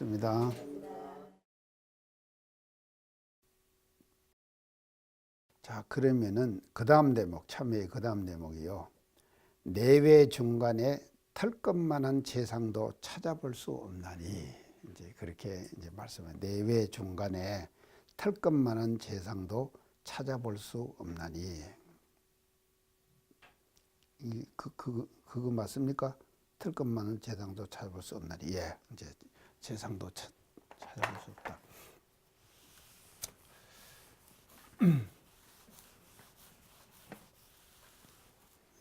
하겠습니다. 자, 그러면은 그 다음 대목, 참회의 그 다음 대목이요. 내외 중간에 털끝만한 재상도 찾아볼 수 없나니, 이제 그렇게 이제 말씀해. 내외 중간에 털끝만한 재상도 찾아볼 수 없나니. 그거 맞습니까? 털끝만한 재상도 찾아볼 수 없나니. 예, 이제 재상도 찾아볼 수 없다.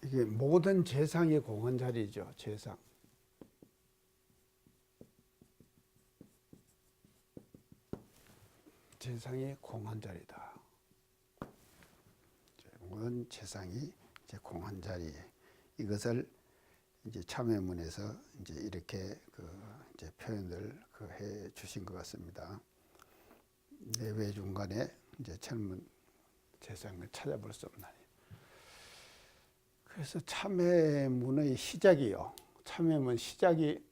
이게 모든 재상의 공헌 자리죠. 재상. 재상의 공헌 자리다. 모든 재상이 이제 공헌 자리. 이것을 이제 참회문에서 이제 이렇게 이제 표현을 해 주신 것 같습니다. 내외 중간에 이제 젊은 재상을 찾아볼 수 없나니. 그래서 참회문의 시작이요. 참회문 시작이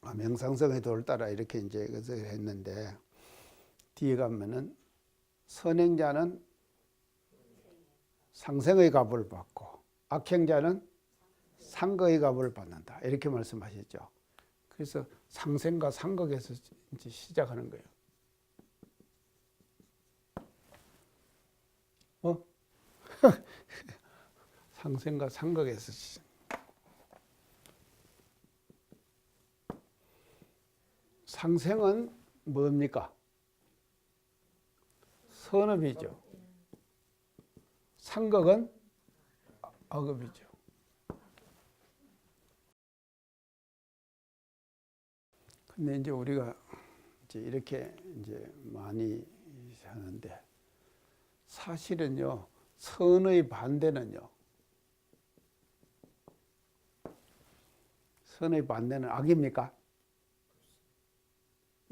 명상성의 도를 따라 이렇게 이제 그것을 했는데, 뒤에 가면은 선행자는 상생의 값을 받고 악행자는 상거의 값을 받는다. 이렇게 말씀하셨죠. 그래서 상생과 상극에서 이제 시작하는 거예요. 상생과 상극에서 상생은 뭡니까? 선업이죠. 상극은 악업이죠. 근데 이제 우리가 이제 이렇게 이제 많이 하는데, 사실은요, 선의 반대는요, 선의 반대는 악입니까?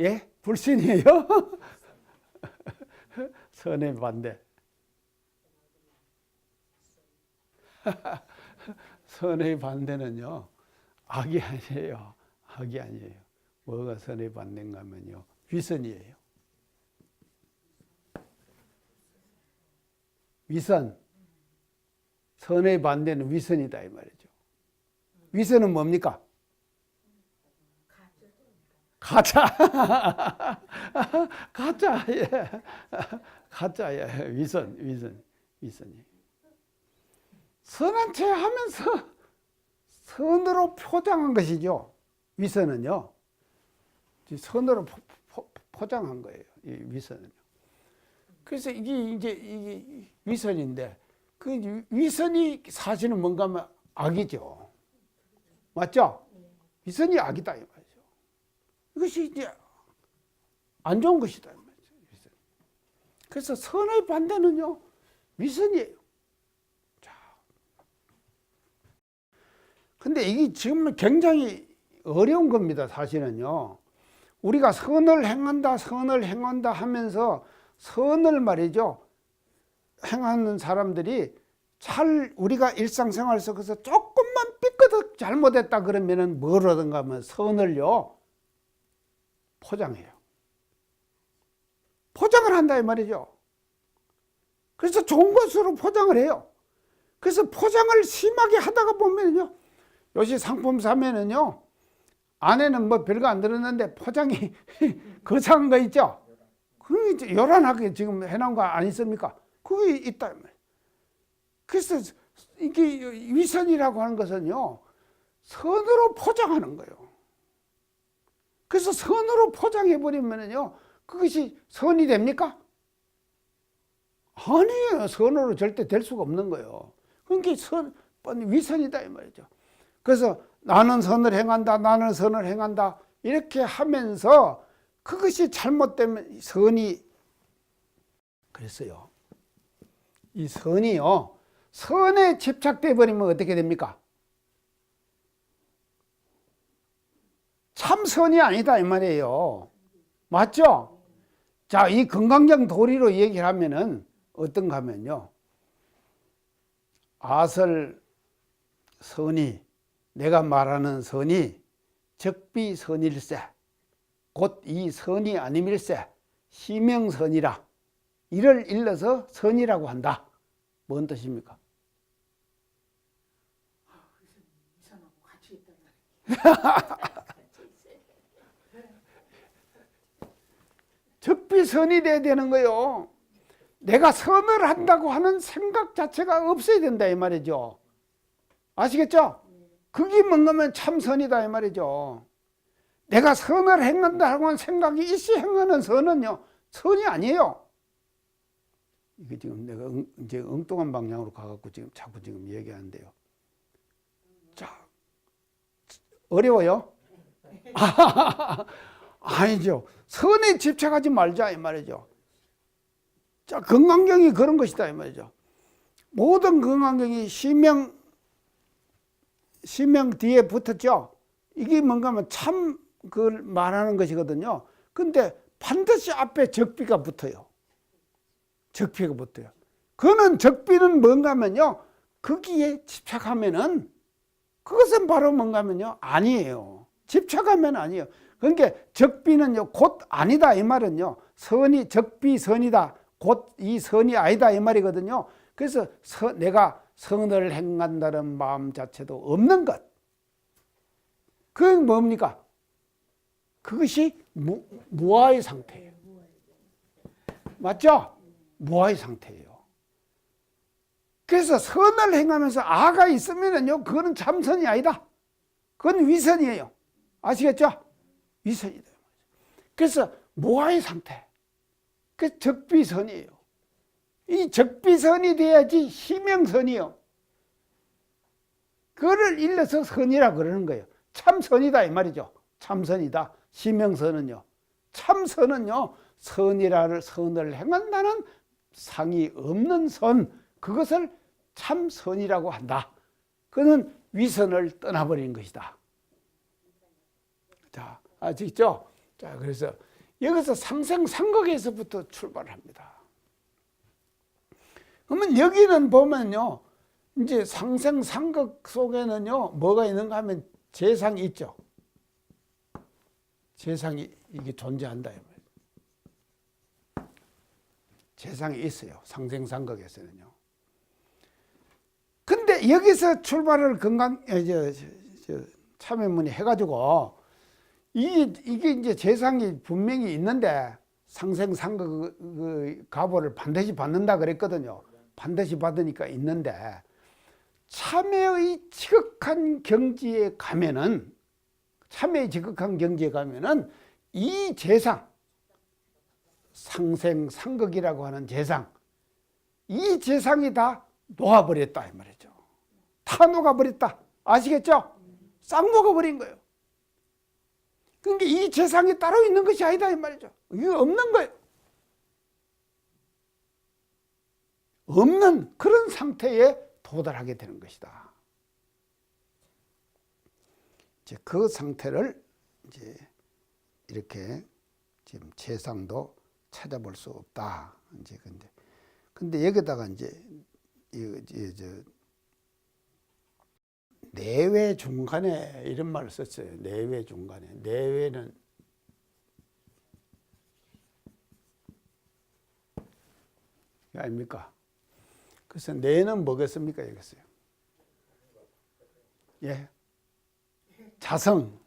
예? 불신이에요? 선의 반대. 선의 반대는요, 악이 아니에요. 악이 아니에요. 뭐가 선의 반대인가 하면요, 위선이에요. 위선. 선의 반대는 위선이다 이 말이죠. 위선은 뭡니까? 가짜. 가짜. 예. 가짜. 예. 위선이. 선한 체 하면서 선으로 포장한 것이죠. 위선은요. 선으로 포장한 거예요. 이 위선은요. 그래서 이게 위선인데, 그 위선이 사실은 뭔가 하면 악이죠. 맞죠? 위선이 악이다 이 말이죠. 이것이 이제 안 좋은 것이다 이 말이죠. 위선. 그래서 선의 반대는요, 위선이에요. 자, 근데 이게 지금 굉장히 어려운 겁니다. 사실은요. 우리가 선을 행한다 하면서 선을 말이죠, 행하는 사람들이 우리가 일상생활 속에서 조금만 삐끗 잘못했다 그러면은 뭘 하든가 하면 선을요, 포장해요. 포장을 한다 이 말이죠. 그래서 좋은 것으로 포장을 해요. 그래서 포장을 심하게 하다가 보면요, 요새 상품 사면은요, 안에는 뭐 별거 안 들었는데 포장이 거창한 거 있죠. 그게 요란하게 지금 해놓은 거 아니습니까? 그게 있다. 그래서 이게 위선이라고 하는 것은요, 선으로 포장하는 거예요. 그래서 선으로 포장해버리면요, 그것이 선이 됩니까? 아니에요. 선으로 절대 될 수가 없는 거예요. 그러니까 위선이다 이 말이죠. 그래서 나는 선을 행한다 이렇게 하면서 그것이 잘못되면 선이, 그랬어요. 이 선이요, 선에 집착돼 버리면 어떻게 됩니까? 참 선이 아니다 이 말이에요. 맞죠? 자, 이 건강적 도리로 얘기를 하면은 어떤가 하면요, 아설 선이 내가 말하는 선이 적비선일세 곧 이 선이 아님일세 시명선이라 이를 일러서 선이라고 한다. 뭔 뜻입니까? 위선하고 같이 있단 말이에요. 적비선이 돼야 되는 거요. 내가 선을 한다고 하는 생각 자체가 없어야 된다 이 말이죠. 아시겠죠? 그게 뭔가면 참선이다 이 말이죠. 내가 선을 행한다고 하는 생각이 있어 행하는 선은요 선이 아니에요. 이게 지금 내가 이제 엉뚱한 방향으로 가갖고 지금 자꾸 지금 얘기하는데요. 자, 어려워요? 아니죠. 선에 집착하지 말자 이 말이죠. 자, 건강경이 그런 것이다 이 말이죠. 모든 건강경이 시명 뒤에 붙었죠. 이게 뭔가 하면 참 그걸 말하는 것이거든요. 근데 반드시 앞에 적비가 붙어요. 적비가 붙어요. 그는 적비는 뭔가 하면요. 거기에 집착하면은 그것은 바로 뭔가 하면요. 아니에요. 집착하면 아니에요. 그러니까 적비는요. 곧 아니다 이 말은요. 선이 적비선이다. 곧 이 선이 아니다 이 말이거든요. 그래서 내가 선을 행한다는 마음 자체도 없는 것. 그건 뭡니까? 그것이 무아의 상태예요. 맞죠? 무아의 상태예요. 그래서 선을 행하면서 아가 있으면요, 그거는 참선이 아니다. 그건 위선이에요. 아시겠죠? 위선이다. 그래서 무아의 상태. 그 적비선이에요. 이 적비선이 돼야지 희명선이요. 그거를 일러서 선이라 그러는 거예요. 참선이다 이 말이죠. 참선이다. 시명선은요. 참선은요. 선이라는 선을 행한다는 상이 없는 선. 그것을 참선이라고 한다. 그는 위선을 떠나버린 것이다. 자, 아시겠죠? 자, 그래서 여기서 상생상극에서부터 출발합니다. 그러면 여기는 보면요. 이제 상생상극 속에는요. 뭐가 있는가 하면 재상이 있죠. 재상이 이게 존재한다. 재상이 있어요. 상생상극에서는요. 근데 여기서 출발을 참여문이 해가지고 이게 이제 재상이 분명히 있는데 상생상극 가보를 반드시 받는다 그랬거든요. 반드시 받으니까 있는데 참회의 지극한 경지에 가면은 이 재상 상생상극이라고 하는 재상 이 재상이 다 녹아버렸다 이 말이죠. 다 녹아버렸다. 아시겠죠? 싹 녹아버린 거예요. 그러니까 이 재상이 따로 있는 것이 아니다 이 말이죠. 이게 없는 거예요. 없는 그런 상태에 도달하게 되는 것이다. 이제 그 상태를 이제 이렇게 지금 재상도 찾아볼 수 없다. 이제 근데 여기다가 이제 내외 중간에 이런 말을 썼어요. 내외 중간에. 내외는 아닙니까? 그래서 내는 뭐겠습니까? 여기서요. 예. 자성.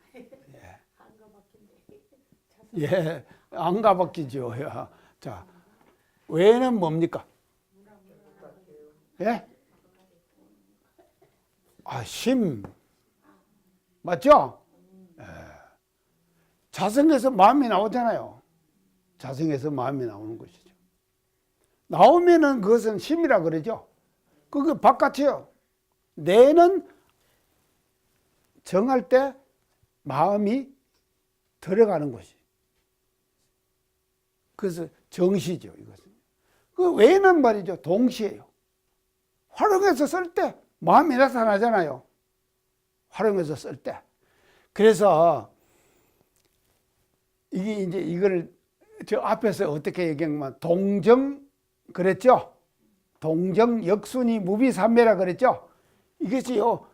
예. 안 가바뀌죠. 자, 외는 뭡니까? 예? 아, 심. 맞죠? 예. 자성에서 마음이 나오잖아요. 자성에서 마음이 나오는 것이죠. 나오면은 그것은 심이라 그러죠. 그게 바깥이요. 내는 정할 때 마음이 들어가는 것이. 그래서 정시죠, 이것은. 그 외는 말이죠, 동시에요. 활용해서 쓸 때 마음이 나타나잖아요. 활용해서 쓸 때. 그래서 이게 이제 이걸 저 앞에서 어떻게 얘기하면 동정 그랬죠? 동정 역순이 무비삼매라 그랬죠? 이것이요.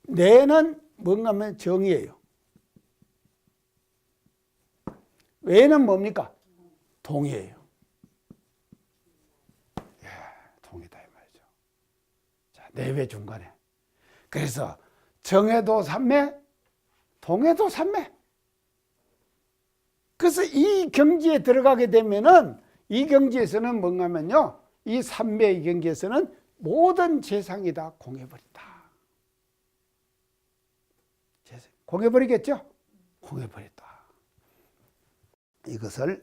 내는 뭔가 하면 정이에요. 외는 뭡니까? 동이에요. 예, 동이다 이 말이죠. 자, 내외 중간에. 그래서 정에도 삼매, 동에도 삼매. 그래서 이 경지에 들어가게 되면은 이 경지에서는 뭔가 하면요. 이 삼매의 경지에서는 모든 재상이 다 공해버린다. 공해버리겠죠? 공해버렸다. 이것을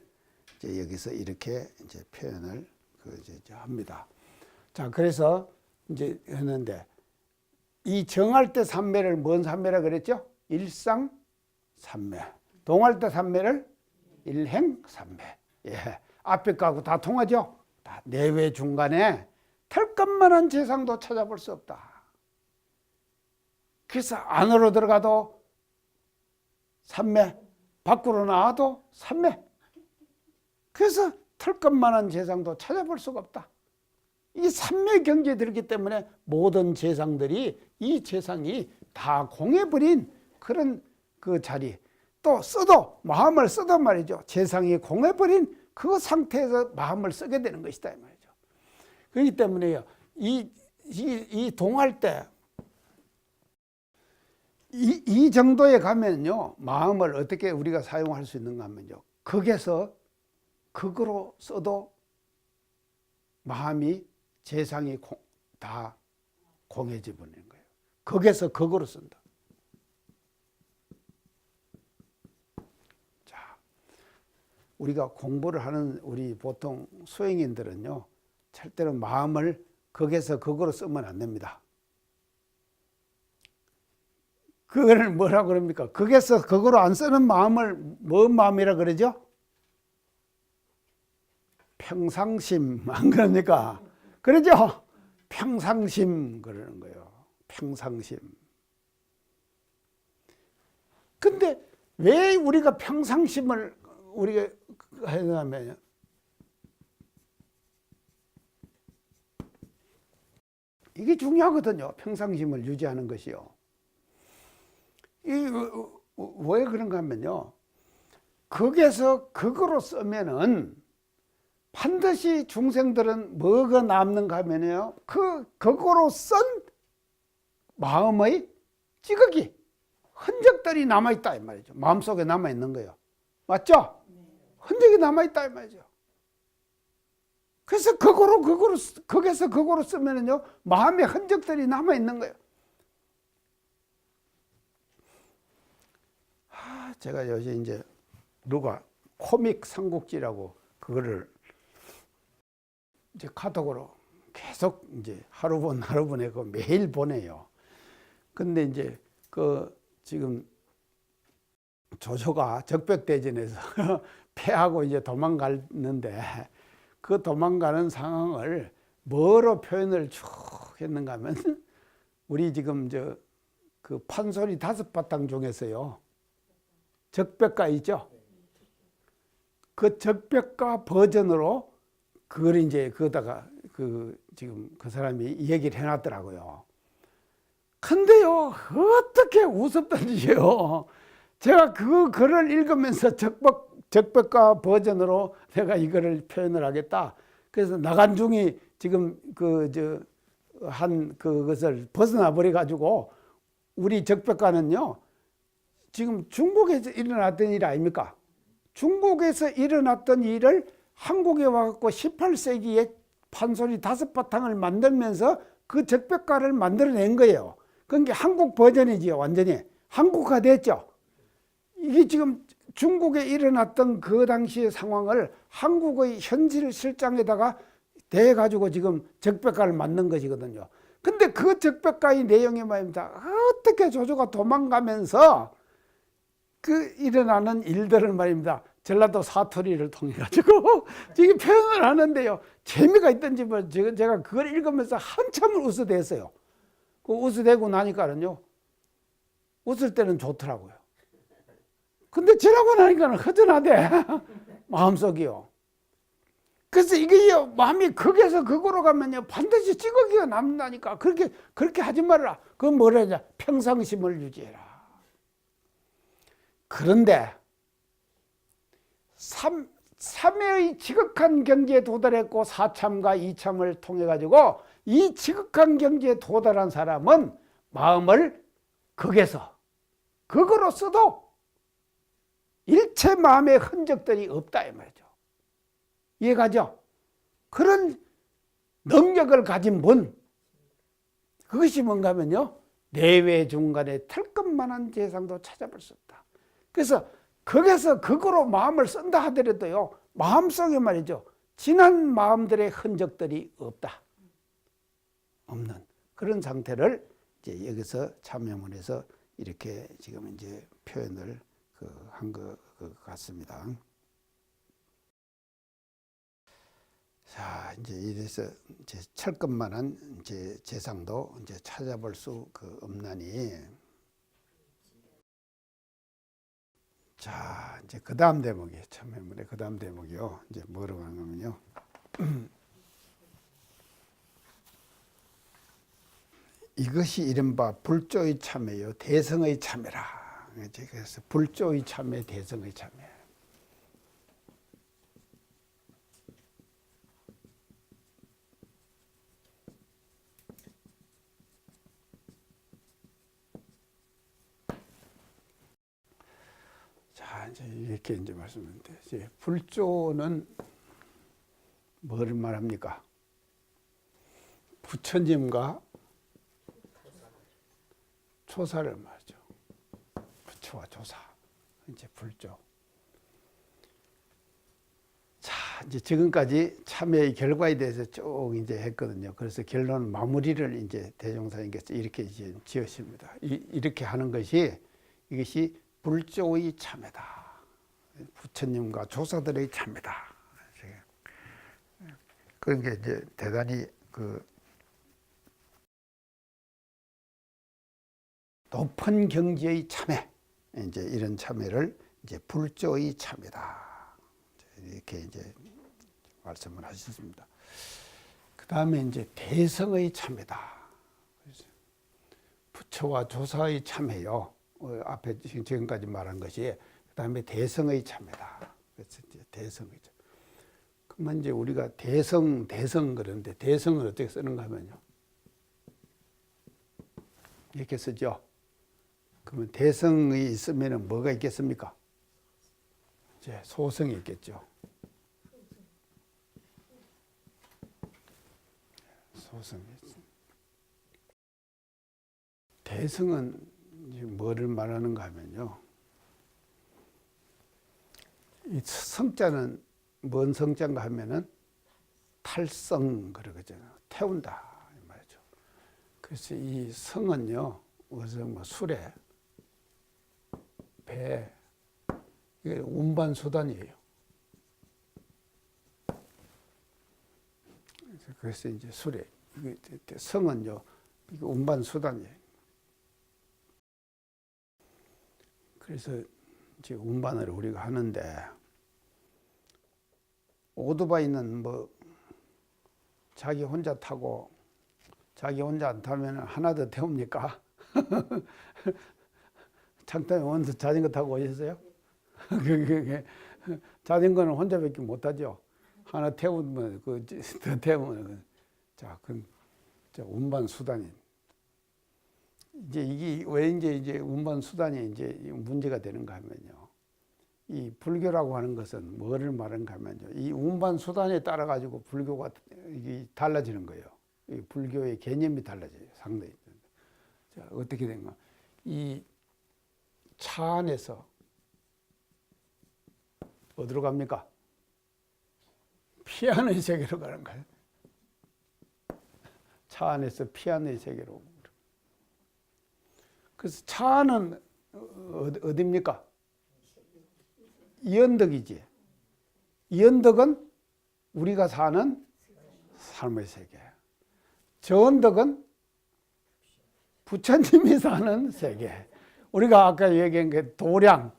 이제 여기서 이렇게 이제 표현을 이제 합니다. 자, 그래서 이제 했는데 이 정할 때 삼매를 뭔 삼매라 그랬죠? 일상 삼매. 동할 때 삼매를 일행 삼매. 예. 앞에 거하고 다 통하죠? 다 내외 중간에 털끝만한 재상도 찾아볼 수 없다. 그래서 안으로 들어가도 삼매, 밖으로 나와도 삼매. 그래서 털끝만한 재상도 찾아볼 수가 없다. 이 삼매 경지에 들기 때문에 모든 재상들이 이 재상이 다 공해버린 그런 그 자리. 또 써도 마음을 써도 말이죠. 재상이 공해버린 그 상태에서 마음을 쓰게 되는 것이다 이 말이죠. 그렇기 때문에요. 이 동할 때 이 정도에 가면요. 마음을 어떻게 우리가 사용할 수 있는가 하면요. 극에서 극으로 써도 마음이 재상이 다 공해져 버리는 거예요. 극에서 극으로 쓴다. 자, 우리가 공부를 하는 우리 보통 수행인들은요. 절대로 마음을 극에서 극으로 쓰면 안 됩니다. 그거를 뭐라고 그럽니까? 극에서 극으로 안 쓰는 마음을 뭔 마음이라 그러죠? 평상심 안 그럽니까? 그러죠? 평상심 그러는 거예요. 평상심. 근데 왜 우리가 평상심을 우리가 하냐면 이게 중요하거든요. 평상심을 유지하는 것이요. 왜 그런가 하면요. 극에서 극으로 쓰면은 반드시 중생들은 뭐가 남는가 하면요. 그 극으로 쓴 마음의 찌꺼기, 흔적들이 남아있다 이 말이죠. 마음속에 남아있는 거예요. 맞죠? 흔적이 남아있다 이 말이죠. 그래서 극에서 극으로 쓰면은요. 마음의 흔적들이 남아있는 거예요. 제가 요새 이제 누가 코믹 삼국지라고 그거를 이제 카톡으로 계속 이제 하루 보내 그 매일 보내요. 근데 이제 그 지금 조조가 적벽대전에서 패하고 이제 도망갔는데 그 도망가는 상황을 뭐로 표현을 쭉 했는가 하면 우리 지금 그 판소리 5바탕 중에서요. 적벽가 있죠? 그 적벽가 버전으로 그걸 이제 거기다가 지금 그 사람이 얘기를 해놨더라고요. 근데요, 어떻게 우습던지요. 제가 그 글을 읽으면서 적벽가 버전으로 내가 이거를 표현을 하겠다. 그래서 나간중이 지금 그것을 벗어나 버려가지고 우리 적벽가는요, 지금 중국에서 일어났던 일 아닙니까? 중국에서 일어났던 일을 한국에 와갖고 18세기에 판소리 5바탕을 만들면서 그 적벽가를 만들어낸 거예요. 그게 한국 버전이지요. 완전히 한국화 됐죠. 이게 지금 중국에 일어났던 그 당시의 상황을 한국의 현실 실장에다가 대가지고 지금 적벽가를 만든 것이거든요. 근데 그 적벽가의 내용이 말입니다. 어떻게 조조가 도망가면서 그 일어나는 일들을 말입니다. 전라도 사투리를 통해 가지고 지금 표현을 하는데요. 재미가 있던지 뭐 제가 그걸 읽으면서 한참을 웃어댔어요. 그 웃어대고 나니까는요. 웃을 때는 좋더라고요. 근데 지나고 나니까는 허전하대. 마음속이요. 그래서 이게요. 마음이 극에서 극으로 가면요. 반드시 찌꺼기가 남는다니까. 그렇게 하지 말라. 그건 뭐라 하냐. 평상심을 유지해라. 그런데 삼회의 지극한 경지에 도달했고 사참과 이참을 통해 가지고 이 지극한 경지에 도달한 사람은 마음을 극에서 극으로 써도 일체 마음의 흔적들이 없다 이 말이죠. 이해가죠? 그런 능력을 가진 분, 그것이 뭔가 하면요, 내외 중간에 털끝만한 재상도 찾아볼 수 없다. 그래서 거기서 극으로 마음을 쓴다 하더라도요, 마음속에 말이죠, 지난 마음들의 흔적들이 없다. 없는 그런 상태를 이제 여기서 참여문에서 이렇게 지금 이제 표현을 한 것 같습니다. 자, 이제 이래서 이제 철급만한 이제 재상도 이제 찾아볼 수 없나니. 자, 이제 그 다음 대목이 참여문의 그 다음 대목이요. 이제 뭐라고 하냐면요. 이것이 이른바 불조의 참회요, 대성의 참회라. 그래서 불조의 참회, 대성의 참회. 자, 이제 이렇게 이제 말씀드리는데, 이제 불조는 뭐를 말합니까? 부처님과 조사를 말하죠. 부처와 조사, 이제 불조. 자, 이제 지금까지 참회의 결과에 대해서 쭉 이제 했거든요. 그래서 결론 마무리를 이제 대종사님께서 이렇게 이제 지으십니다. 이렇게 하는 것이, 이것이 불조의 참회다. 부처님과 조사들의 참회다. 그런 게 이제 대단히 높은 경지의 참회, 이제 이런 참회를 이제 불조의 참회다. 이렇게 이제 말씀을 하셨습니다. 그 다음에 이제 대성의 참회다. 부처와 조사의 참회요. 앞에 지금까지 말한 것이, 그 다음에 대성의 참회다. 그래서 이제 대성의 참회. 그러면 이제 우리가 대성 그러는데, 대성을 어떻게 쓰는가 하면요, 이렇게 쓰죠. 그러면 대성이 있으면 뭐가 있겠습니까? 이제 소성이 있겠죠. 소성이 있습니다. 대성은 뭐를 말하는가 하면요, 이 성자는 뭔 성자인가 하면은 탈성 그러거든요. 태운다 이 말이죠. 그래서 이 성은요, 무슨 뭐 수레, 배, 이게 운반수단이에요. 그래서 이제 수레, 성은요, 이게 운반수단이에요. 그래서 이제 운반을 우리가 하는데, 오토바이는 뭐 자기 혼자 타고 자기 혼자 안 타면 하나 더 태웁니까? 창단에 원서 자전거 타고 오셨어요? 자전거는 혼자밖에 못 타죠. 하나 태우면 더 태우면 자, 그럼 운반 수단이 이제 이게 왜 이제 운반 수단이 이제 문제가 되는가 하면요, 이 불교라고 하는 것은 뭐를 말하는가 하면요, 이 운반 수단에 따라 가지고 불교가 이게 달라지는 거예요. 이 불교의 개념이 달라져요, 상당히. 자, 어떻게 된가? 이 차 안에서 어디로 갑니까? 피안의 세계로 가는 거예요. 차 안에서 피안의 세계로. 그래서 차는 어디입니까? 이언덕이지. 이언덕은 우리가 사는 삶의 세계. 저언덕은 부처님이 사는 세계. 우리가 아까 얘기한 게 도량,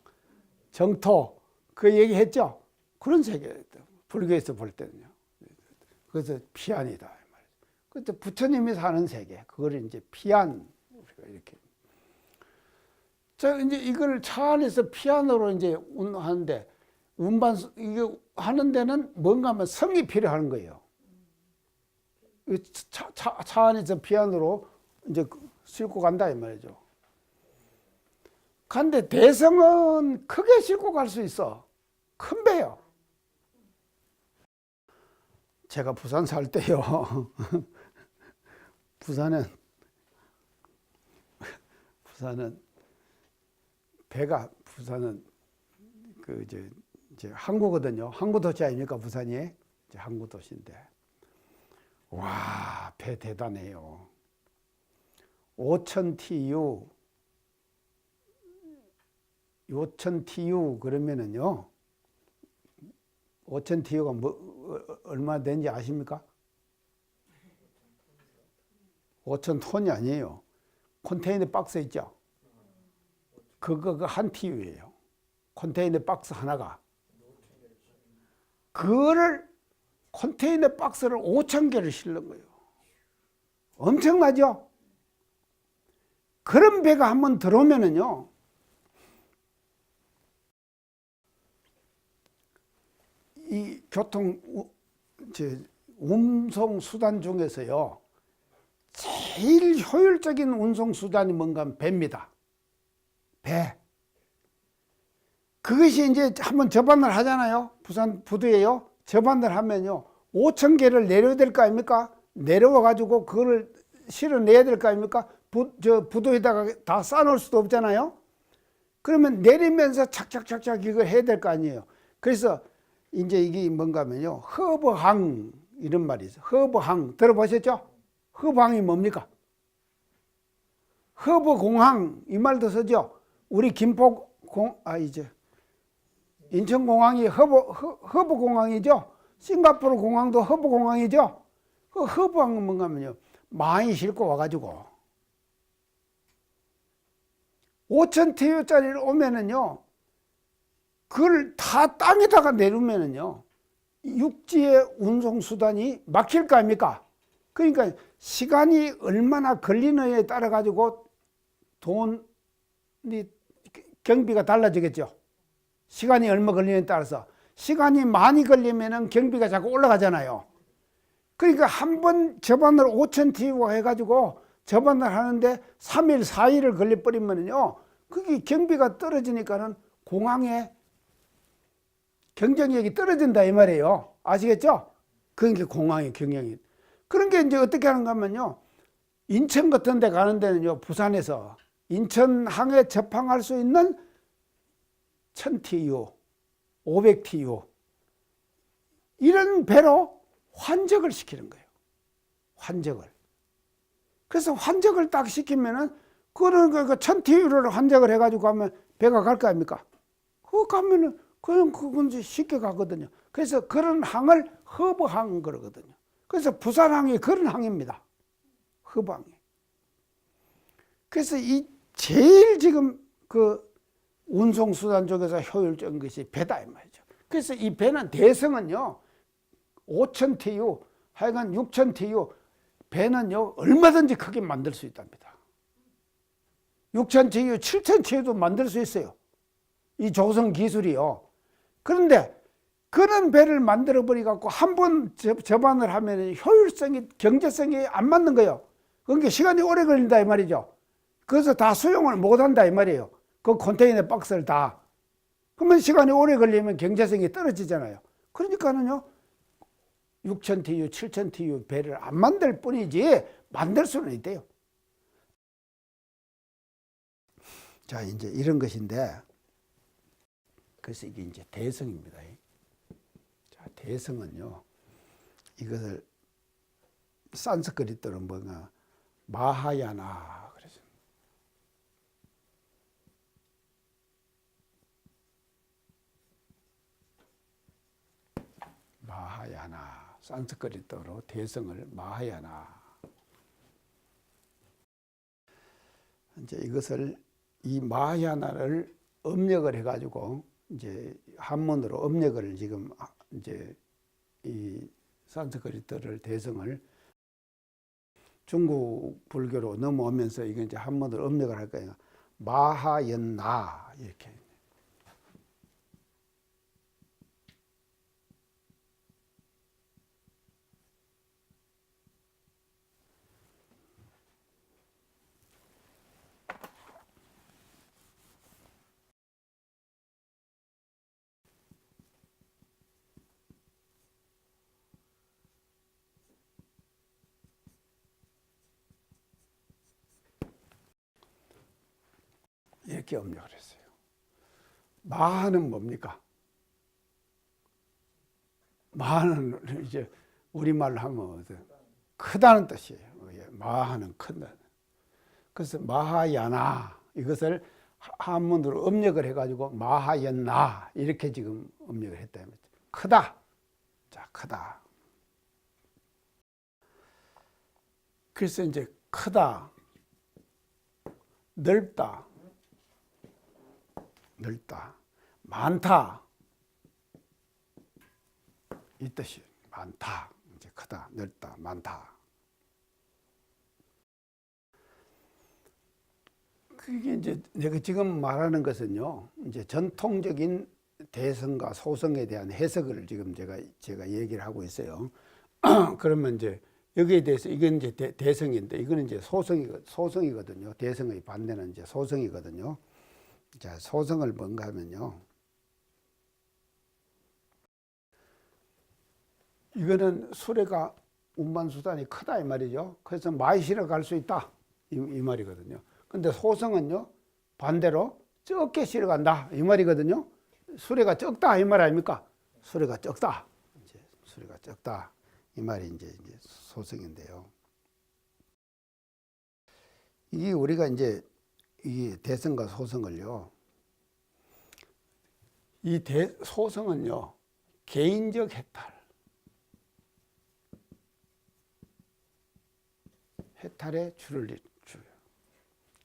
정토, 그 얘기했죠? 그런 세계. 불교에서 볼 때는요. 그래서 피안이다. 그래서 부처님이 사는 세계. 그걸 이제 피안, 우리가 이렇게. 자, 이제 이걸 차 안에서 피아노로 이제 하는데, 운반, 이게 하는 데는 뭔가 하면 성이 필요한 거예요. 차 안에서 피아노로 이제 싣고 간다, 이 말이죠. 근데 대성은 크게 싣고 갈 수 있어. 큰 배요. 제가 부산 살 때요. 부산은 배가, 부산은 그 이제 항구거든요. 항구 도시 아닙니까, 부산이? 이제 항구 도시인데. 와, 배 대단해요. 5,000 TU 그러면은요. 5,000 TU가 얼마 되는지 아십니까? 5,000톤이 아니에요. 컨테이너 박스 있죠? 그거 한 TU예요. 컨테이너 박스 하나가. 그거를 컨테이너 박스를 5,000개를 실는 거예요. 엄청나죠? 그런 배가 한번 들어오면은요. 이 운송 수단 중에서요. 제일 효율적인 운송 수단이 뭔가 하면 배입니다. 배. 그것이 이제 한번 접안을 하잖아요. 부산 부두에요. 접안을 하면요. 5,000개를 내려야 될 거 아닙니까? 내려와 가지고 그거를 실어내야 될 거 아닙니까? 부두에다가 다 쌓아놓을 수도 없잖아요. 그러면 내리면서 착착착착 이걸 해야 될 거 아니에요. 그래서 이제 이게 뭔가 하면요. 허브항 이런 말이 있어요. 허브항 들어보셨죠? 허브항이 뭡니까? 허브공항 이 말도 쓰죠. 우리 이제 인천공항이 허브공항이죠. 싱가포르 공항도 허브공항이죠. 그 허브항은 뭔가 하면요. 많이 싣고 와가지고 5,000TU짜리를 오면은요. 그걸 다 땅에다가 내리면은요. 육지의 운송수단이 막힐 거 아닙니까? 그러니까 시간이 얼마나 걸리느냐에 따라 가지고 돈이 경비가 달라지겠죠. 시간이 얼마 걸리느냐에 따라서 시간이 많이 걸리면은 경비가 자꾸 올라가잖아요. 그러니까 한 번 접안을 5,000TU가 해가지고 접안을 하는데 3일, 4일을 걸려버리면요. 그게 경비가 떨어지니까는 공항에 경쟁력이 떨어진다 이 말이에요. 아시겠죠? 그게 공항의 경영이. 그런 게 이제 어떻게 하는가 하면요. 인천 같은 데 가는 데는요. 부산에서 인천항에 접항할 수 있는 1,000TU, 500TU 이런 배로 환적을 시키는 거예요. 환적을. 그래서 환적을 딱 시키면은 그런 거 1,000TU를 환적을 해가지고 가면 배가 갈 거 아닙니까? 그거 가면은 그건 쉽게 가거든요. 그래서 그런 항을 허브항 그러거든요. 그래서 부산항이 그런 항입니다. 허브항이. 그래서 이 제일 지금 그 운송수단 쪽에서 효율적인 것이 배다 이 말이죠. 그래서 이 배는 대성은요 5,000TU 하여간 6,000TU 배는요 얼마든지 크게 만들 수 있답니다. 6,000TU, 7,000TU도 만들 수 있어요. 이 조성 기술이요. 그런데 그런 배를 만들어 버리 갖고 한 번 접안을 하면 효율성이 경제성이 안 맞는 거예요. 그러니까 시간이 오래 걸린다 이 말이죠. 그래서 다 수용을 못 한다 이 말이에요. 그 컨테이너 박스를 다. 그러면 시간이 오래 걸리면 경제성이 떨어지잖아요. 그러니까는요. 6,000TU, 7,000TU 배를 안 만들 뿐이지 만들 수는 있대요. 자, 이제 이런 것인데 그래서 이게 이제 대성입니다. 자, 대성은요. 이것을 산스크리트로 뭔가 마하야나 그래서 마하야나 산스크리트로 대성을 마하야나 이제 이것을 이 마하야나를 음력을 해가지고 이제 한문으로 음력을 지금 이제 이 산스크리트를 대성을 중국 불교로 넘어오면서 이게 이제 한문으로 음력을 할 거예요. 마하연나 이렇게. 이렇게 음력을 했어요. 마하는 뭡니까? 마하는 이제 우리말로 하면 크다는 뜻이에요. 마하는 크다. 그래서 마하야나 이것을 한문으로 음력을 해가지고 마하연나 이렇게 지금 음력을 했다. 크다. 자, 크다. 그래서 이제 크다, 넓다, 넓다, 많다 이 뜻이 많다. 이제 크다, 넓다, 많다. 그게 이제 내가 지금 말하는 것은요, 이제 전통적인 대성과 소성에 대한 해석을 지금 제가 얘기를 하고 있어요. 그러면 이제 여기에 대해서 이건 이제 대성인데 이거는 이제 소성이거든요. 대성의 반대는 이제 소성이거든요. 자, 소성을 뭔가 하면요. 이거는 수레가 운반수단이 크다 이 말이죠. 그래서 많이 실어 갈 수 있다 이 말이거든요. 근데 소성은요, 반대로 적게 실어 간다 이 말이거든요. 수레가 적다 이 말 아닙니까? 수레가 적다. 이제 수레가 적다 이 말이 이제 소성인데요. 이게 우리가 이제 이 대성과 소성을요, 이 소성은요, 개인적 해탈에 줄을 줘요.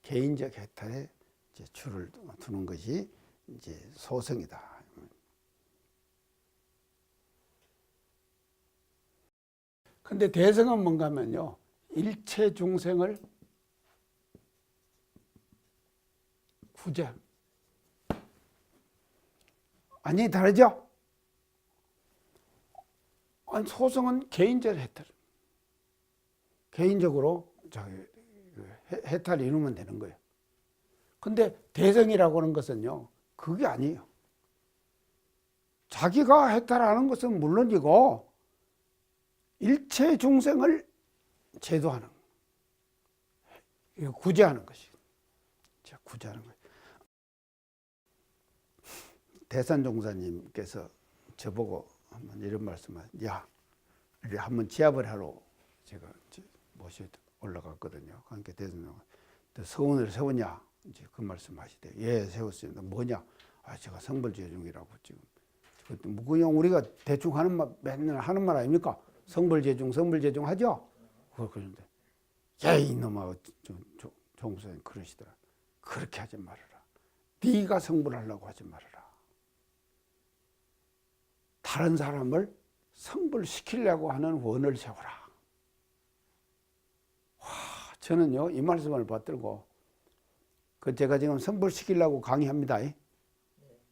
개인적 해탈에 이제 줄을 두는 것이 이제 소성이다. 근데 대성은 뭔가 하면요, 일체 중생을 구제. 아니, 다르죠? 아니, 소성은 개인적 해탈. 개인적으로 해탈을 이루면 되는 거예요. 근데 대성이라고 하는 것은요, 그게 아니에요. 자기가 해탈하는 것은 물론이고, 일체 중생을 제도하는, 구제하는 것이에요. 구제하는 거예요. 대산종사님께서 저보고 한번 이런 말씀을, 야, 한번 지압을 하러 제가 모셔 올라갔거든요. 그러니까 대산종사, 너 서원을 세웠냐? 이제 그 말씀 하시대. 예, 세웠습니다. 뭐냐? 아, 제가 성불제중이라고 지금. 그냥 우리가 대충 하는 말, 맨날 하는 말 아닙니까? 성불제중 하죠? 그러는데, 야, 이놈아, 종사님 그러시더라. 그렇게 하지 말아라. 네가 성불하려고 하지 말아라. 다른 사람을 성불시키려고 하는 원을 세워라. 와, 저는요, 이 말씀을 받들고, 제가 지금 성불시키려고 강의합니다.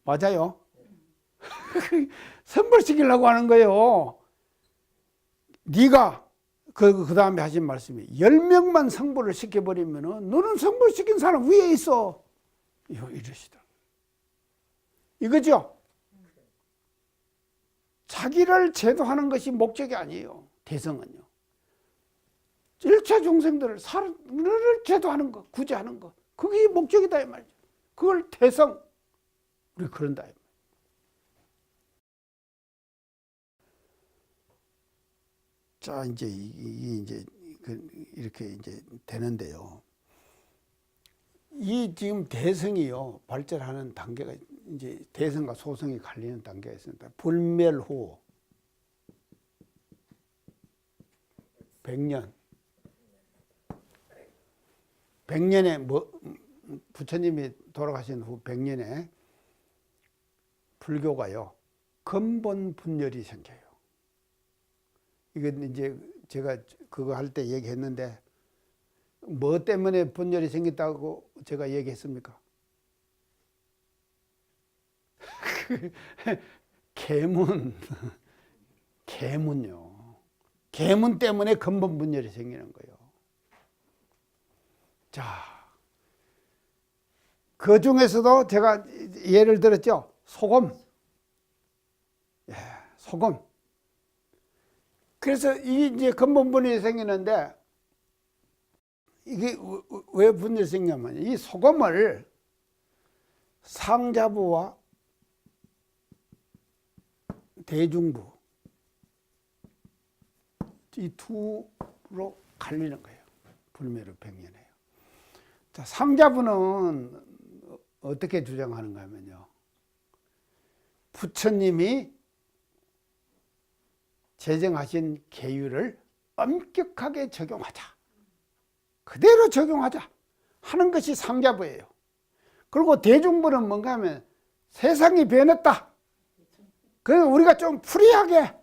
맞아요? 성불시키려고 하는 거예요. 네가 그 다음에 하신 말씀이 10명만 성불을 시켜버리면 너는 성불시킨 사람 위에 있어. 이러시더라고요. 이거죠? 자기를 제도하는 것이 목적이 아니에요. 대성은요. 일체 중생들을 제도하는 것, 구제하는 것. 그게 목적이다 이 말이죠. 그걸 대성. 우리 그런다 이 말이죠. 자, 이제 이제 이렇게 이제 되는데요. 이 지금 대성이요, 발전하는 단계가 이제 대성과 소성이 갈리는 단계가 있습니다. 불멸 후 100년. 100년에 부처님이 돌아가신 후 100년에 불교가요, 근본 분열이 생겨요. 이건 이제 제가 그거 할 때 얘기했는데, 뭐 때문에 분열이 생겼다고 제가 얘기했습니까? 계문요. 계문 때문에 근본 분열이 생기는 거예요. 자, 그 중에서도 제가 예를 들었죠. 소금. 예, 소금. 그래서 이게 이제 근본 분열이 생기는데 이게 왜 분열이 생기냐면 이 소금을 상자부와 대중부 이 두로 갈리는 거예요. 불매로 병연해요. 자, 상자부는 어떻게 주장하는가 하면요. 부처님이 제정하신 계율을 엄격하게 적용하자. 그대로 적용하자 하는 것이 상자부예요. 그리고 대중부는 뭔가 하면 세상이 변했다. 그래서 우리가 좀 프리하게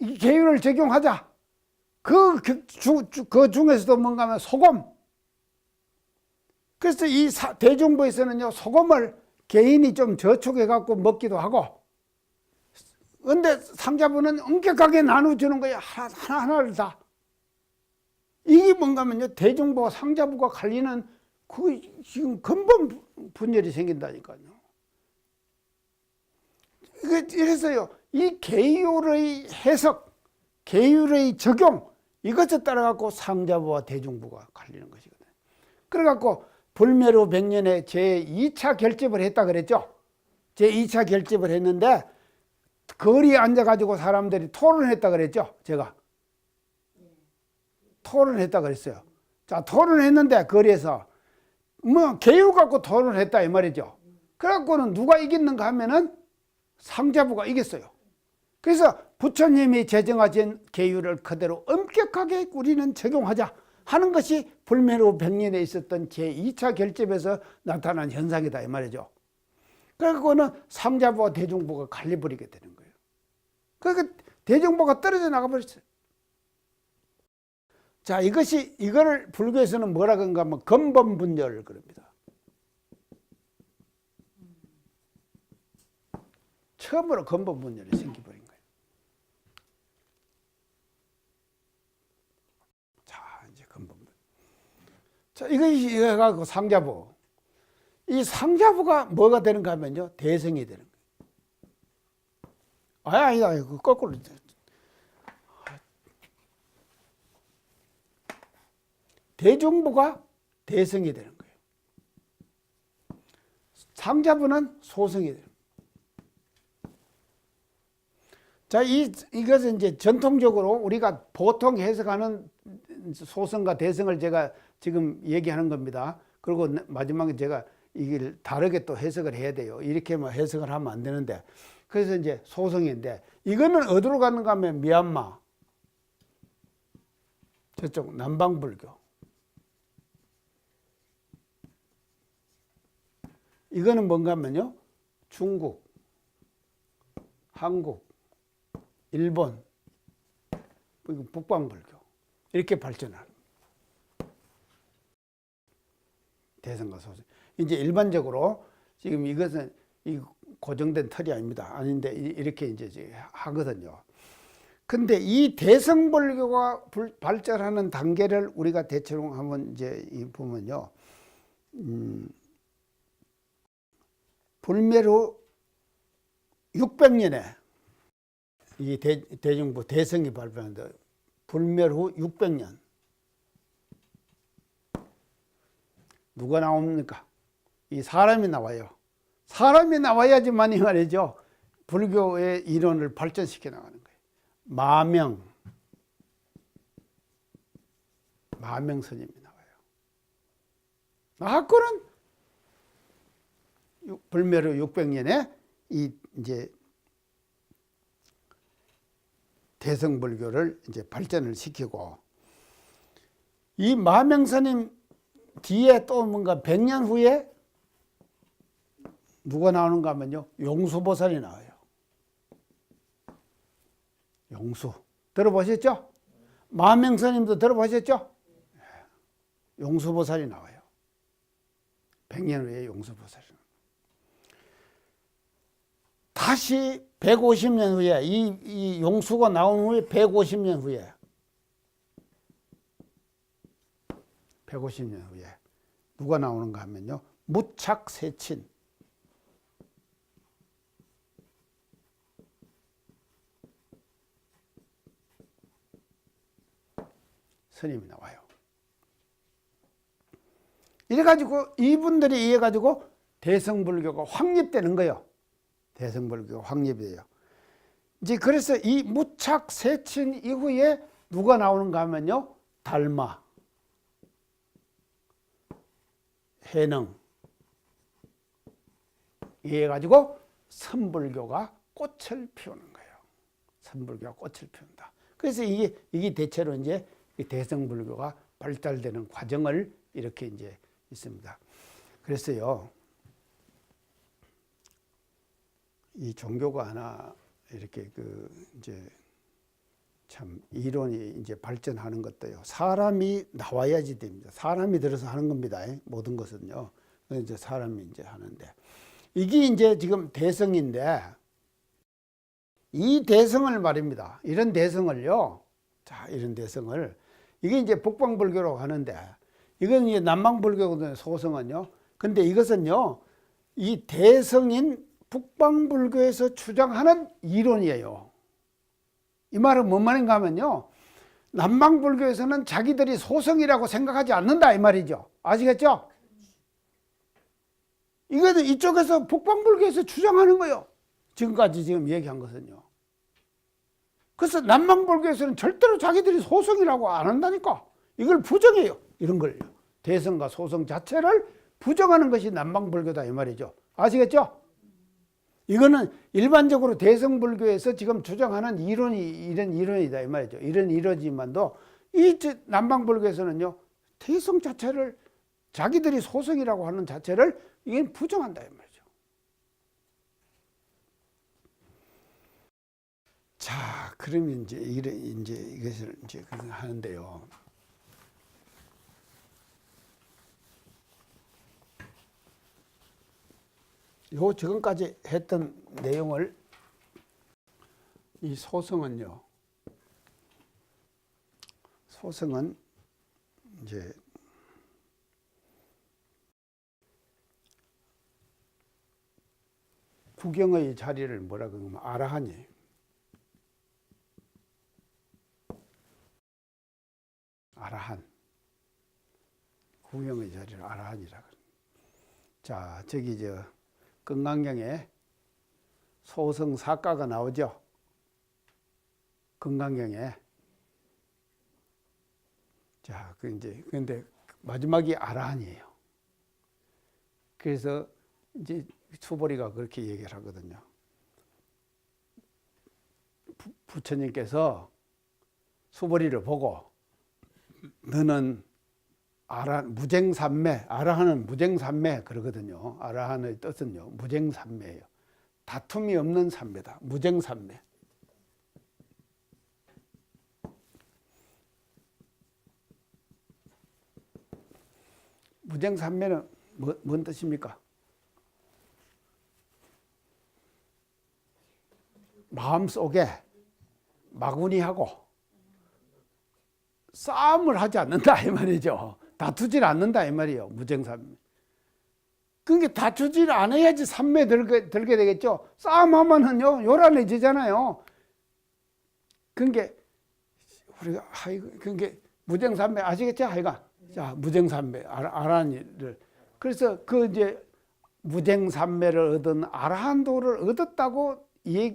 이 계율을 적용하자. 그 중에서도 뭔가 하면 소금. 그래서 이 대중부에서는요, 소금을 개인이 좀 저축해갖고 먹기도 하고, 근데 상자부는 엄격하게 나눠주는 거예요. 하나하나를 다. 이게 뭔가 하면요, 대중부와 상자부가 갈리는 그 지금 근본 분열이 생긴다니까요. 그래서요, 이 계율의 해석, 계율의 적용, 이것에 따라갖고 상자부와 대중부가 갈리는 것이거든요. 그래갖고 불매로 백년에 제2차 결집을 했다 그랬죠. 제2차 결집을 했는데 거리에 앉아가지고 사람들이 토론을 했다 그랬죠. 제가 토론을 했다 그랬어요. 자, 토론을 했는데 거리에서 뭐 계율 갖고 토론을 했다 이 말이죠. 그래갖고는 누가 이겼는가 하면은 상자부가 이겼어요. 그래서 부처님이 제정하신 계율을 그대로 엄격하게 우리는 적용하자 하는 것이 불매로 백년에 있었던 제2차 결집에서 나타난 현상이다 이 말이죠. 그래갖고는 상자부와 대중부가 갈려버리게 되는 거예요. 그러니까 대중부가 떨어져 나가버렸어요. 자, 이거를 불교에서는 뭐라 그런가 하면 근본 분열을 그럽니다. 처음으로 근본 분열이 생겨버린 거예요. 자, 이제 근본 분열. 자, 이거 갖고 상자부. 이 상자부가 뭐가 되는가 하면요, 대성이 되는 거예요. 아니다, 그 거꾸로. 대중부가 대성이 되는 거예요. 상자부는 소성이 되는 거예요. 자, 이것은 이제 전통적으로 우리가 보통 해석하는 소성과 대성을 제가 지금 얘기하는 겁니다. 그리고 마지막에 제가 이걸 다르게 또 해석을 해야 돼요. 이렇게만 해석을 하면 안 되는데. 그래서 이제 소성인데, 이거는 어디로 가는가 하면 미얀마, 저쪽 남방불교. 이거는 뭔가 하면요, 중국, 한국, 일본, 북방불교 이렇게 발전하는 대성과 소성. 이제 일반적으로 지금 이것은 이 고정된 틀이 아닙니다. 아닌데 이렇게 이제 하거든요. 근데 이 대성불교가 발전하는 단계를 우리가 대충 한번 이제 보면요, 불매로 600년에 이 대중부 대성이 발표하는데, 불멸 후 600년 누가 나옵니까? 이 사람이 나와요. 사람이 나와야지만 이 말이죠, 불교의 이론을 발전시켜 나가는 거예요. 마명 스님이 나와요. 나왔고는 불멸 후 600년에 이제 대성불교를 이제 발전을 시키고, 이 마명스님 뒤에 또 뭔가 100년 후에 누가 나오는가 하면요, 용수보살이 나와요. 용수 들어보셨죠? 마명스님도 들어보셨죠? 용수보살이 나와요. 100년 후에 용수보살이. 다시 150년 후에 이 용수가 나온 후에 150년 후에 150년 후에 누가 나오는가 하면요. 무착세친. 스님이 나와요. 이래가지고 이분들이 이래가지고 대성불교가 확립되는 거예요. 대성불교가 확립이 돼요. 이제 그래서 이 무착세친 이후에 누가 나오는가 하면요. 달마, 해능. 이래가지고 선불교가 꽃을 피우는 거예요. 선불교가 꽃을 피운다. 그래서 이게 대체로 이제 대성불교가 발달되는 과정을 이렇게 이제 있습니다. 그래서요, 이 종교가 하나 이렇게 이제 참 이론이 이제 발전하는 것도요, 사람이 나와야지 됩니다. 사람이 들어서 하는 겁니다. 모든 것은요, 이제 사람이 이제 하는데, 이게 이제 지금 대성인데, 이 대성을 말입니다. 이런 대성을요, 자, 이런 대성을, 이게 이제 북방불교라고 하는데, 이건 이제 남방불교거든요, 소성은요. 근데 이것은요, 이 대성인 북방불교에서 주장하는 이론이에요. 이 말은 뭔 말인가 하면요, 남방불교에서는 자기들이 소성이라고 생각하지 않는다 이 말이죠. 아시겠죠? 이거는 이쪽에서 북방불교에서 주장하는 거예요. 지금까지 지금 얘기한 것은요. 그래서 남방불교에서는 절대로 자기들이 소성이라고 안 한다니까. 이걸 부정해요. 이런 걸. 대성과 소성 자체를 부정하는 것이 남방불교다 이 말이죠. 아시겠죠? 이거는 일반적으로 대성불교에서 지금 주장하는 이론이 이런 이론이다 이 말이죠. 이런 이론이지만도 이 남방불교에서는요, 대성 자체를 자기들이 소성이라고 하는 자체를 이건 부정한다 이 말이죠. 자, 그러면 이제 이것을 이제 하는데요. 요 지금까지 했던 내용을 이 소성은 이제 구경의 자리를 뭐라 그러면 아라한이에요. 아라한. 구경의 자리를 아라한이라 그래요. 자, 저기 금강경에 소성사가가 나오죠. 금강경에. 자, 근데 마지막이 아라한이에요. 그래서 이제 수보리가 그렇게 얘기를 하거든요. 부처님께서 수보리를 보고 너는 무쟁삼매, 아라한은 무쟁삼매 그러거든요. 아라한의 뜻은요, 무쟁삼매예요. 다툼이 없는 삼매다. 무쟁삼매. 무쟁삼매는 뭔 뜻입니까? 마음속에 마구니하고 싸움을 하지 않는다 이 말이죠. 다투질 않는다 이 말이에요. 무쟁삼매. 그러니까 다투질 안 해야지 삼매 들게 되겠죠. 싸움하면은요 요란해지잖아요. 그러니까 우리가 그러니까 무쟁삼매 아시겠죠? 하여간 자, 무쟁삼매 아라한을. 그래서 이제 무쟁삼매를 얻은 아라한도를 얻었다고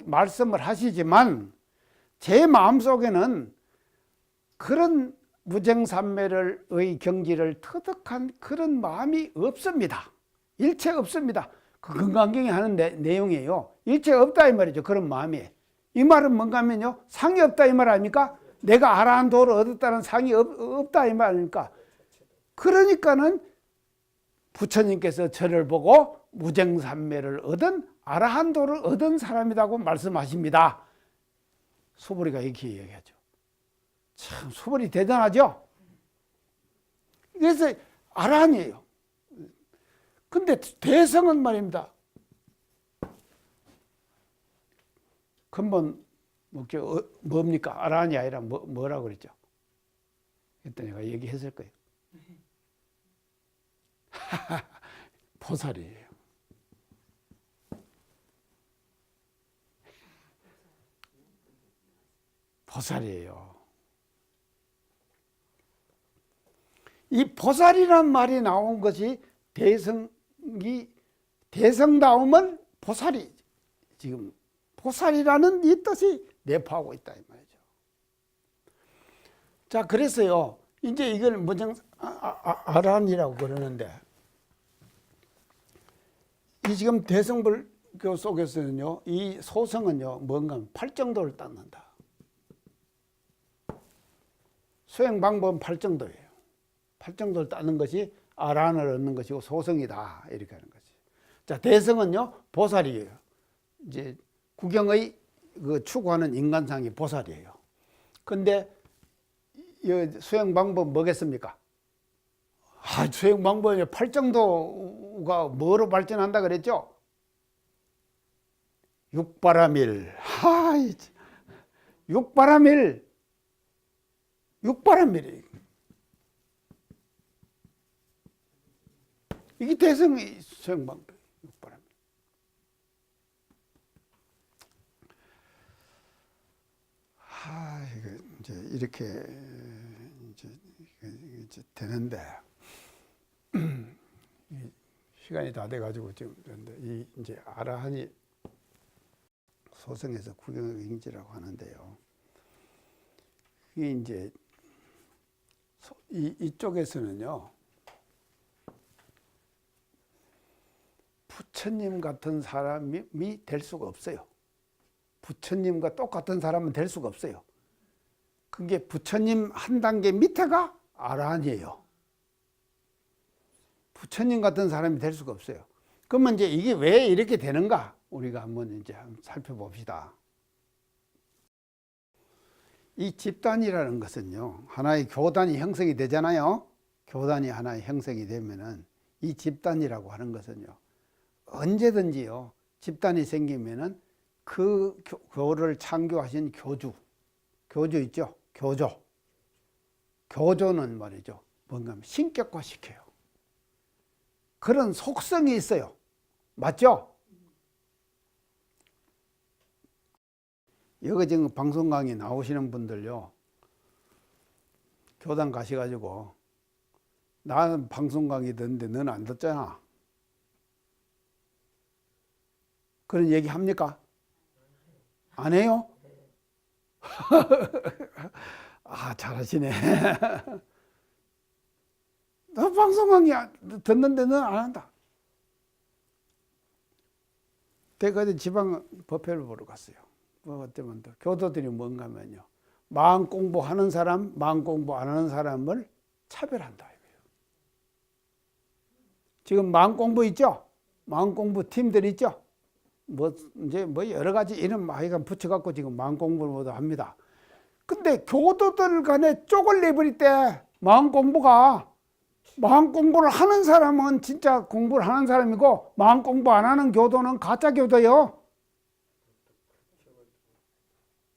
말씀을 하시지만 제 마음속에는 그런 무쟁삼매의 경지를 터득한 그런 마음이 없습니다. 일체 없습니다. 그 금강경에 하는 내용이에요. 일체 없다 이 말이죠. 그런 마음이. 이 말은 뭔가 하면요, 상이 없다 이 말 아닙니까? 내가 아라한 도를 얻었다는 상이 없다 이 말 아닙니까? 그러니까는 부처님께서 저를 보고 무쟁삼매를 얻은 아라한 도를 얻은 사람이라고 말씀하십니다. 수보리가 이렇게 얘기하죠. 참 수보리 대단하죠? 그래서 아란이에요. 근데 대성은 말입니다. 근본 뭡니까? 아란이 아니라 뭐라고 그랬죠? 그때 내가 얘기했을 거예요. 보살이에요. 보살이에요. 이 보살이란 말이 나온 것이 대성다움을 보살이 지금 보살이라는 이 뜻이 내포하고 있다 이 말이죠. 자, 그래서요 이제 이걸 문장 아란이라고 그러는데 이 지금 대성불교 속에서는요 이 소성은요 뭔가 팔정도를 따는다. 수행 방법은 팔정도예요. 팔정도를 따는 것이 아란을 얻는 것이고 소성이다 이렇게 하는 거지. 자, 대성은요 보살이에요. 이제 구경의 그 추구하는 인간상이 보살이에요. 근데 수행 방법 뭐겠습니까? 수행 방법이 팔정도가 뭐로 발전한다 그랬죠? 육바라밀. 육바라밀이. 이게 대성의 수행 방법. 육바라밀. 이거 이제 이렇게 이제 되는데 시간이 다 돼가지고 지금 그런데 이 이제 아라한이 소성에서 구경의 ing지라고 하는데요. 이게 이제 이쪽에서는요 부처님 같은 사람이 될 수가 없어요. 부처님과 똑같은 사람은 될 수가 없어요. 그게 부처님 한 단계 밑에가 아라한이에요. 부처님 같은 사람이 될 수가 없어요. 그러면 이제 이게 왜 이렇게 되는가? 우리가 한번 이제 살펴봅시다. 이 집단이라는 것은요, 하나의 교단이 형성이 되잖아요. 교단이 하나의 형성이 되면은 이 집단이라고 하는 것은요, 언제든지요, 집단이 생기면은 그 교를 창조하신 교주 있죠? 교조는 말이죠. 뭔가 신격화시켜요. 그런 속성이 있어요. 맞죠? 여기 지금 방송 강의 나오시는 분들요, 교단 가셔가지고 나는 방송 강의 듣는데 너는 안 듣잖아. 그런 얘기 합니까? 안 해요? 잘하시네. 너 방송 강의 듣는데 너는 안 한다. 내가 어제 지방 법회를 보러 갔어요. 어쩌면 교도들이 뭔가 하면요, 마음 공부하는 사람, 마음 공부 안 하는 사람을 차별한다 이거예요. 지금 마음 공부 있죠? 마음 공부 팀들 있죠? 이제 여러 가지 이름 하여간 붙여갖고 지금 마음 공부를 모두 합니다. 근데 교도들 간에 쪽을 내버릴 때 마음 공부를 하는 사람은 진짜 공부를 하는 사람이고 마음 공부 안 하는 교도는 가짜 교도예요.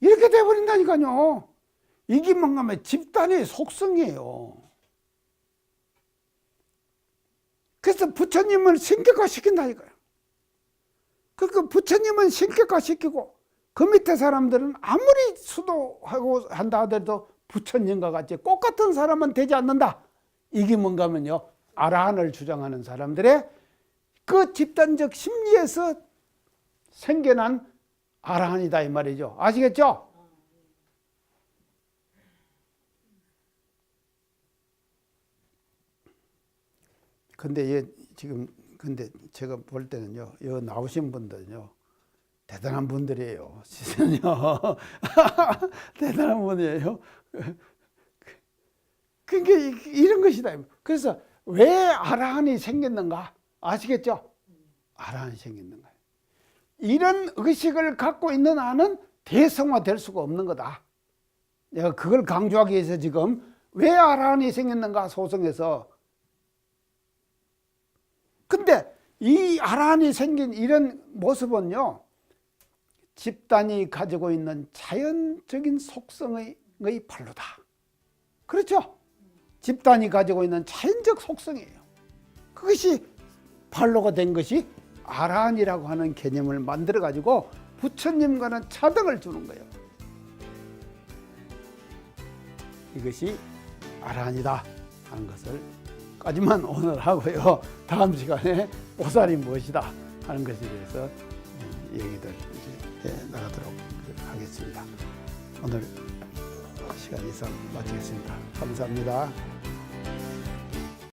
이렇게 돼버린다니까요. 이게 뭔가 하면 집단의 속성이에요. 그래서 부처님을 신격화시킨다니까요. 그러니까 부처님은 신격화시키고 그 밑에 사람들은 아무리 수도하고 한다 하더라도 부처님과 같이 꽃 같은 사람은 되지 않는다. 이게 뭔가 하면요, 아라한을 주장하는 사람들의 그 집단적 심리에서 생겨난 아라한이다 이 말이죠. 아시겠죠? 근데 근데 제가 볼 때는요, 여기 나오신 분들은요, 대단한 분들이에요. 진짜요. 대단한 분이에요. 그러니까 이런 것이다. 그래서 왜 아라한이 생겼는가? 아시겠죠? 아라한이 생겼는가? 이런 의식을 갖고 있는 한은 대성화될 수가 없는 거다. 내가 그걸 강조하기 위해서 지금 왜 아라한이 생겼는가 소성에서 근데 이 아란이 생긴 이런 모습은요, 집단이 가지고 있는 자연적인 속성의 발로다. 그렇죠? 집단이 가지고 있는 자연적 속성이에요. 그것이 발로가 된 것이 아란이라고 하는 개념을 만들어 가지고 부처님과는 차등을 주는 거예요. 이것이 아란이다 하는 것을 까지만 오늘 하고요. 다음 시간에 보살이 무엇이다 하는 것에 대해서 얘기들 나가도록 하겠습니다. 오늘 시간 이상 마치겠습니다. 감사합니다.